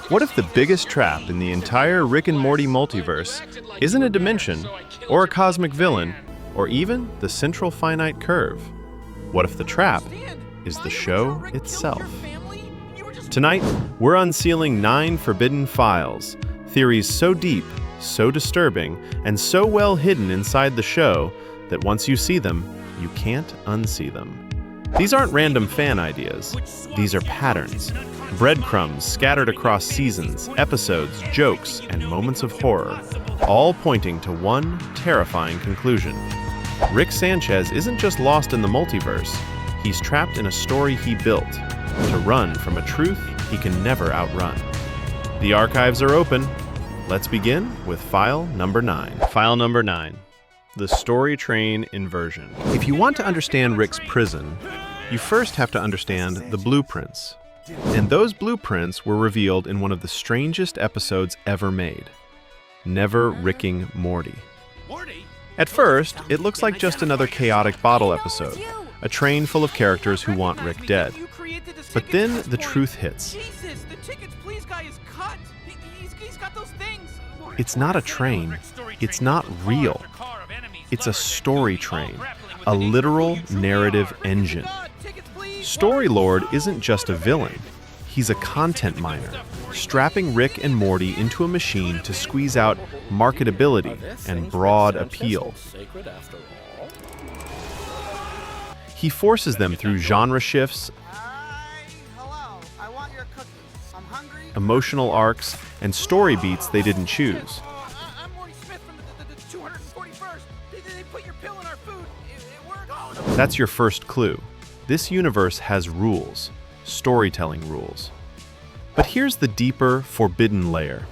What if the biggest trap in the entire Rick and Morty multiverse isn't a dimension, or a cosmic villain, or even the Central Finite Curve? What if the trap is the show itself? Tonight, we're unsealing 9 forbidden files, theories so deep, so disturbing, and so well hidden inside the show that once you see them, you can't unsee them. These aren't random fan ideas. These are patterns. Breadcrumbs scattered across seasons, episodes, jokes, and moments of horror, all pointing to one terrifying conclusion. Rick Sanchez isn't just lost in the multiverse, he's trapped in a story he built to run from a truth he can never outrun. The archives are open. Let's begin with file number 9. File number 9. The Story Train Inversion. If you want to understand Rick's prison, you first have to understand the blueprints. And those blueprints were revealed in one of the strangest episodes ever made. Never Ricking Morty. At first, it looks like just another chaotic bottle episode, a train full of characters who want Rick dead. But then the truth hits. It's not a train. It's not real. It's a story train, a literal narrative engine. Storylord isn't just a villain. He's a content miner, strapping Rick and Morty into a machine to squeeze out marketability and broad appeal. He forces them through genre shifts, emotional arcs, and story beats they didn't choose. That's your first clue. This universe has rules, storytelling rules. But here's the deeper, forbidden layer.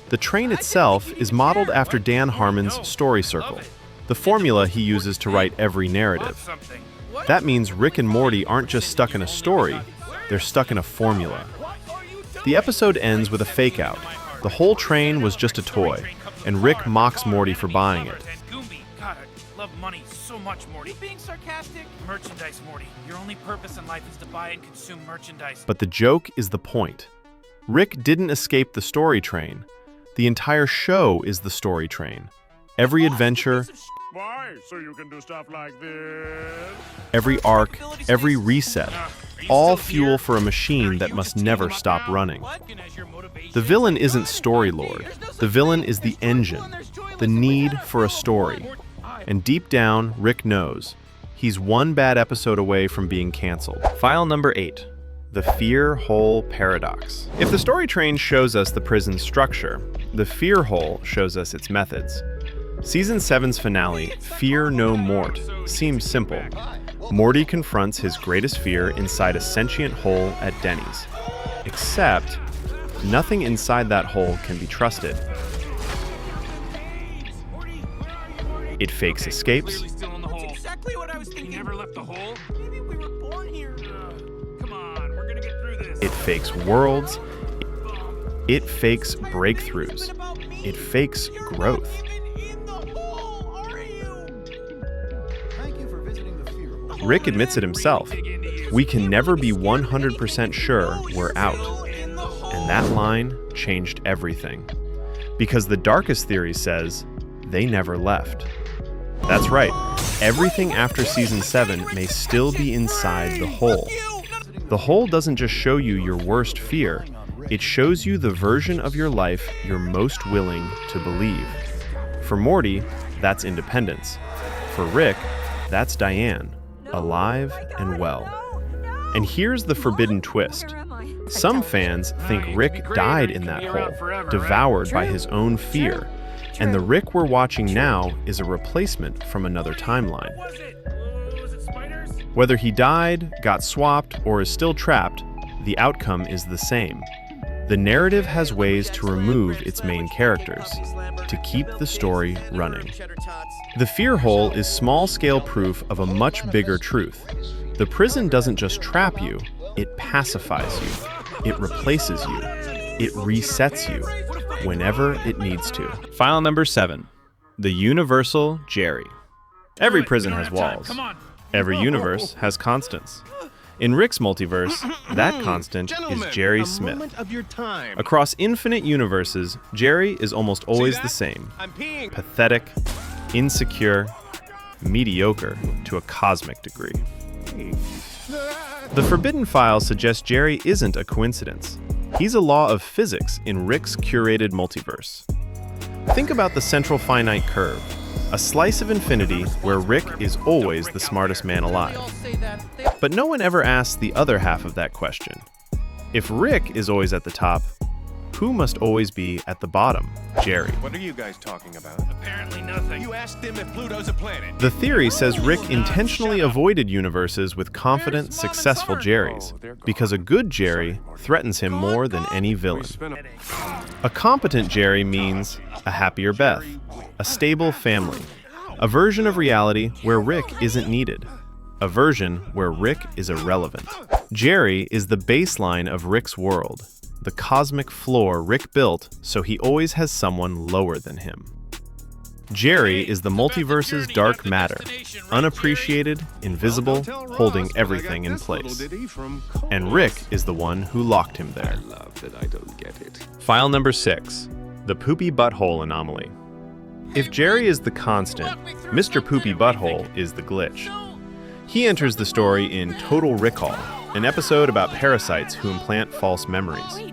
The train itself is modeled after Dan Harmon's story circle, the formula he uses to write every narrative. That means Rick and Morty aren't just stuck in a story, they're stuck in a formula. The episode ends with a fake-out. The whole train was just a toy, and Rick mocks Morty for buying it. Love money so much, Morty. You being sarcastic? Merchandise, Morty. Your only purpose in life is to buy and consume merchandise. But the joke is the point. Rick didn't escape the story train. The entire show is the story train. Every adventure, Why? So you can do stuff like this? every arc, every reset, all fuel for a machine that must never stop running. The villain isn't Storylord. The villain is the engine, the need for a story. And deep down, Rick knows. He's one bad episode away from being canceled. File number 8. The Fear Hole Paradox. If the story train shows us the prison's structure, the fear hole shows us its methods. Season 7's finale, Fear No Mort, seems simple. Morty confronts his greatest fear inside a sentient hole at Denny's. Except, nothing inside that hole can be trusted. It fakes escapes. That's exactly what I was thinking. You never left the hole? Maybe we were born here. Come on, we're gonna get through this. It fakes worlds. It fakes breakthroughs. It fakes growth. Rick admits it himself. We can never be 100% sure we're out. And that line changed everything. Because the darkest theory says they never left. That's right. Everything after Season 7 may still be inside the hole. The hole doesn't just show you your worst fear, it shows you the version of your life you're most willing to believe. For Morty, that's independence. For Rick, that's Diane, alive and well. And here's the forbidden twist. Some fans think Rick died in that hole, devoured by his own fear. And the Rick we're watching now is a replacement from another timeline. Whether he died, got swapped, or is still trapped, the outcome is the same. The narrative has ways to remove its main characters, to keep the story running. The fear hole is small-scale proof of a much bigger truth. The prison doesn't just trap you, it pacifies you. It replaces you. It resets you. Whenever it needs to. File number 7. The Universal Jerry. Every prison has walls. Every universe has constants. In Rick's multiverse, that constant is Jerry Smith. Across infinite universes, Jerry is almost always the same. Pathetic, insecure, mediocre to a cosmic degree. The Forbidden File suggests Jerry isn't a coincidence. He's a law of physics in Rick's curated multiverse. Think about the Central Finite Curve, a slice of infinity where Rick is always the smartest man alive. But no one ever asks the other half of that question. If Rick is always at the top, who must always be at the bottom? Jerry. What are you guys talking about? Apparently nothing. You asked them if Pluto's a planet. The theory says Rick intentionally avoided universes with confident, successful Jerrys, because a good Jerry threatens him more than any villain. A competent Jerry means a happier Beth, a stable family, a version of reality where Rick isn't needed, a version where Rick is irrelevant. Jerry is the baseline of Rick's world, the cosmic floor Rick built so he always has someone lower than him. Jerry is the multiverse's dark matter, unappreciated, invisible, holding everything in place. And Rick is the one who locked him there. I love that I don't get it. File number 6, the Poopybutthole Anomaly. If Jerry is the constant, Mr. Poopybutthole is the glitch. He enters the story in Total Recall, an episode about parasites who implant false memories.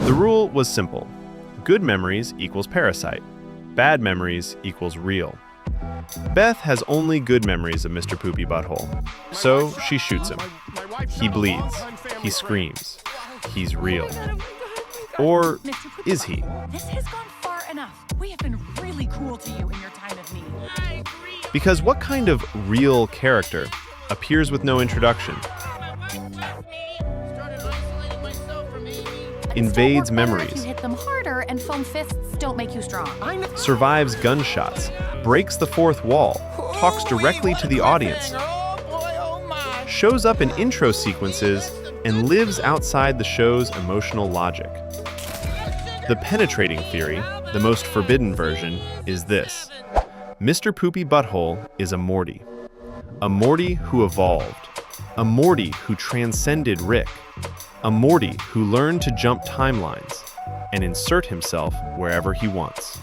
The rule was simple. Good memories equals parasite. Bad memories equals real. Beth has only good memories of Mr. Poopybutthole, so she shoots him. He bleeds. He screams. He's real. Or is he? This has gone far enough. We have been really cruel to you in your time of need. Because what kind of real character appears with no introduction, invades memories, You hit them harder, and foam fists don't make you strong. survives gunshots, breaks the fourth wall, talks directly to the audience, shows up in intro sequences, and lives outside the show's emotional logic. The penetrating theory, the most forbidden version, is this. Mr. Poopybutthole is a Morty. A Morty who evolved. A Morty who transcended Rick. A Morty who learned to jump timelines and insert himself wherever he wants.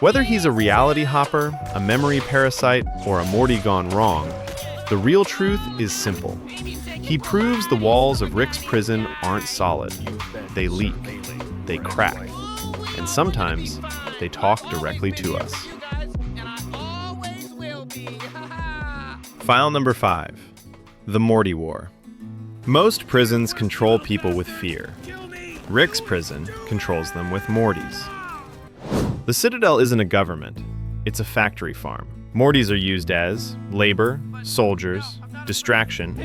Whether he's a reality hopper, a memory parasite, or a Morty gone wrong, the real truth is simple. He proves the walls of Rick's prison aren't solid. They leak. They crack. And sometimes they talk directly to us. File number 5. The Morty War. Most prisons control people with fear. Rick's prison controls them with Mortys. The Citadel isn't a government. It's a factory farm. Mortys are used as labor, soldiers, distraction,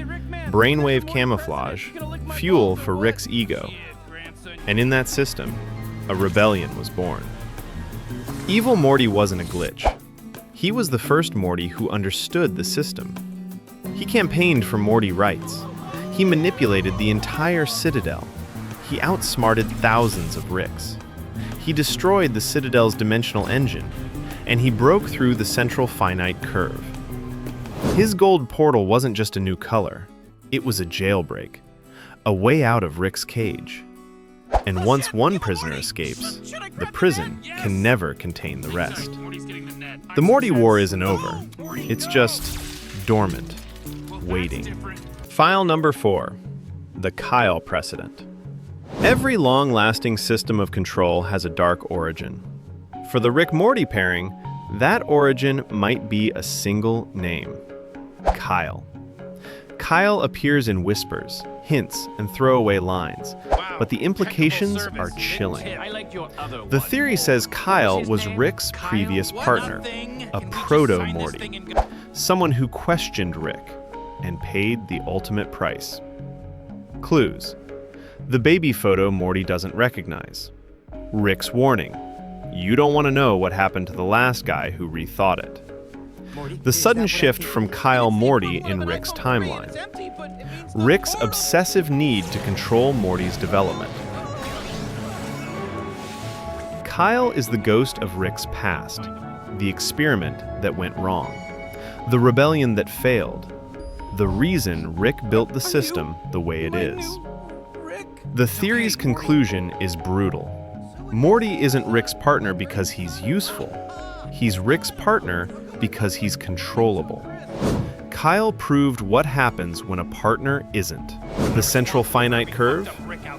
brainwave camouflage, fuel for Rick's ego. And in that system, a rebellion was born. Evil Morty wasn't a glitch. He was the first Morty who understood the system. He campaigned for Morty rights. He manipulated the entire Citadel. He outsmarted thousands of Ricks. He destroyed the Citadel's dimensional engine, and he broke through the Central Finite Curve. His gold portal wasn't just a new color. It was a jailbreak, a way out of Rick's cage. And once one prisoner escapes, the prison can never contain the rest. The Morty War isn't over. It's just dormant, waiting. File number 4. The Kyle Precedent. Every long-lasting system of control has a dark origin. For the Rick-Morty pairing, that origin might be a single name. Kyle. Kyle appears in whispers, hints, and throwaway lines, but the implications are chilling. The theory says Kyle was Rick's previous partner, a proto-Morty, someone who questioned Rick and paid the ultimate price. Clues. The baby photo Morty doesn't recognize. Rick's warning. You don't want to know what happened to the last guy who rethought it. The sudden shift from Kyle Morty in Rick's timeline. Rick's obsessive need to control Morty's development. Kyle is the ghost of Rick's past, the experiment that went wrong, the rebellion that failed, the reason Rick built the system the way it is. The theory's conclusion is brutal. Morty isn't Rick's partner because he's useful. He's Rick's partner because he's controllable. Kyle proved what happens when a partner isn't. The Central Finite Curve,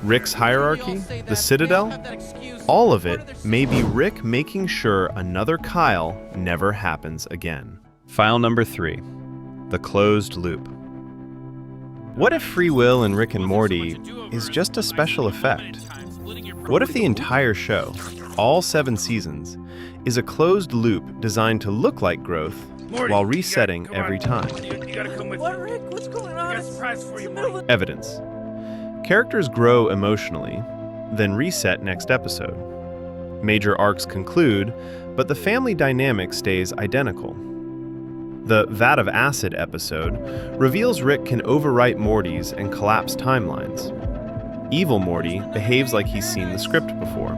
Rick's hierarchy, the Citadel, all of it may be Rick making sure another Kyle never happens again. File number 3, the closed loop. What if free will in Rick and Morty is just a special effect? What if the entire show, all 7 seasons, is a closed loop designed to look like growth while resetting every time? What, Rick? What's going on? I got a surprise for you, Morty. Evidence. Characters grow emotionally, then reset next episode. Major arcs conclude, but the family dynamic stays identical. The Vat of Acid episode reveals Rick can overwrite Morty's and collapse timelines. Evil Morty behaves like he's seen the script before.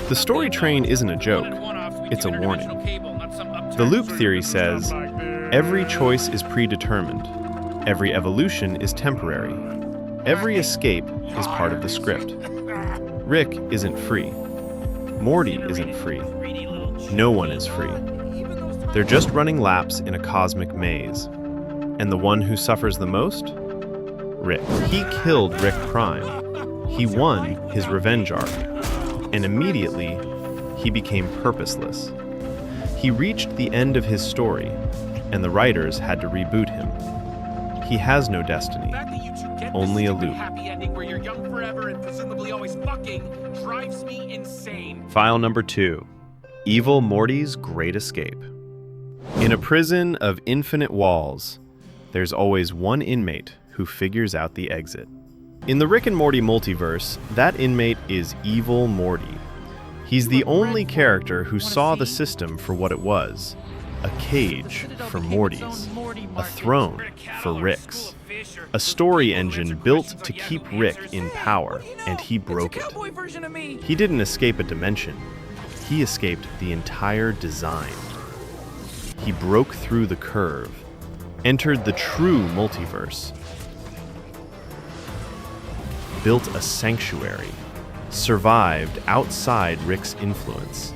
The story train isn't a joke, it's a warning. The loop theory says, every choice is predetermined, every evolution is temporary, every escape is part of the script. Rick isn't free. Morty isn't free. No one is free. They're just running laps in a cosmic maze. And the one who suffers the most? Rick. He killed Rick Prime. He won his revenge arc. And immediately, he became purposeless. He reached the end of his story, and the writers had to reboot him. He has no destiny, only a loop. Happy ending where you're young forever and presumably always fucking drives me insane. File number 2, Evil Morty's Great Escape. In a prison of infinite walls, there's always one inmate who figures out the exit. In the Rick and Morty multiverse, that inmate is Evil Morty. He's the only character who saw the system for what it was. A cage for Morty's. A throne for Rick's. A story engine built to keep Rick in power, and he broke it. He didn't escape a dimension. He escaped the entire design. He broke through the curve, entered the true multiverse, built a sanctuary, survived outside Rick's influence.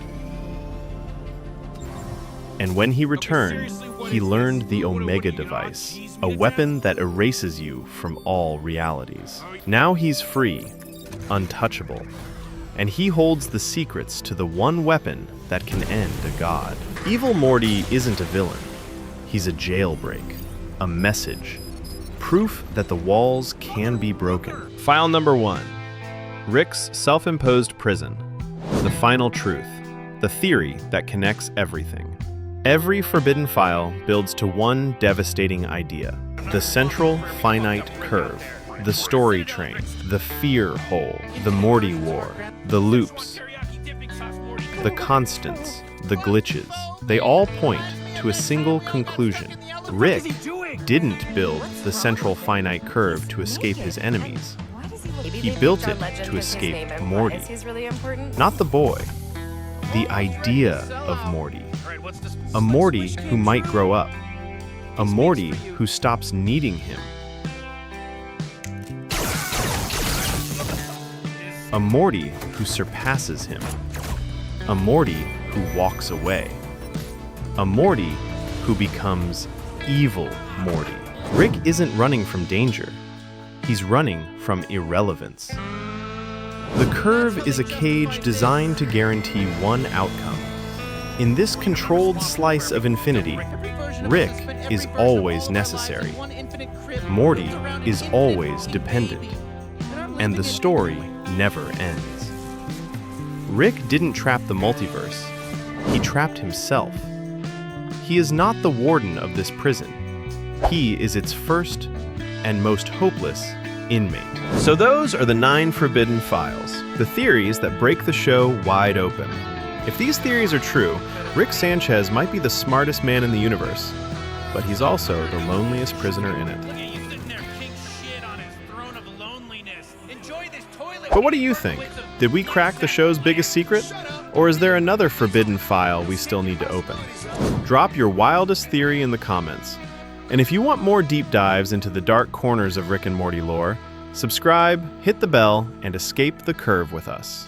And when he returned, he learned the Omega device, a weapon that erases you from all realities. Now he's free, untouchable, and he holds the secrets to the one weapon that can end a god. Evil Morty isn't a villain. He's a jailbreak, a message, proof that the walls can be broken. File number 1, Rick's self-imposed prison. The final truth, the theory that connects everything. Every forbidden file builds to one devastating idea: the Central Finite Curve, the story train, the fear hole, the Morty war, the loops, the constants, the glitches. They all point to a single conclusion. Rick didn't build the Central Finite Curve to escape his enemies. He built it to escape Morty. Not the boy, the idea of Morty. A Morty who might grow up. A Morty who stops needing him. A Morty who surpasses him. A Morty who walks away. A Morty who becomes Evil Morty. Rick isn't running from danger. He's running from irrelevance. The curve is a cage designed to guarantee one outcome. In this controlled slice of infinity, Rick is always necessary. Morty is always dependent. And the story never ends. Rick didn't trap the multiverse. He trapped himself. He is not the warden of this prison. He is its first and most hopeless inmate. So those are the 9 forbidden files, the theories that break the show wide open. If these theories are true, Rick Sanchez might be the smartest man in the universe, but he's also the loneliest prisoner in it. loneliness. Enjoy this toilet. But what do you think? Did we crack the show's biggest secret? Or is there another forbidden file we still need to open? Drop your wildest theory in the comments. And if you want more deep dives into the dark corners of Rick and Morty lore, subscribe, hit the bell, and escape the curve with us.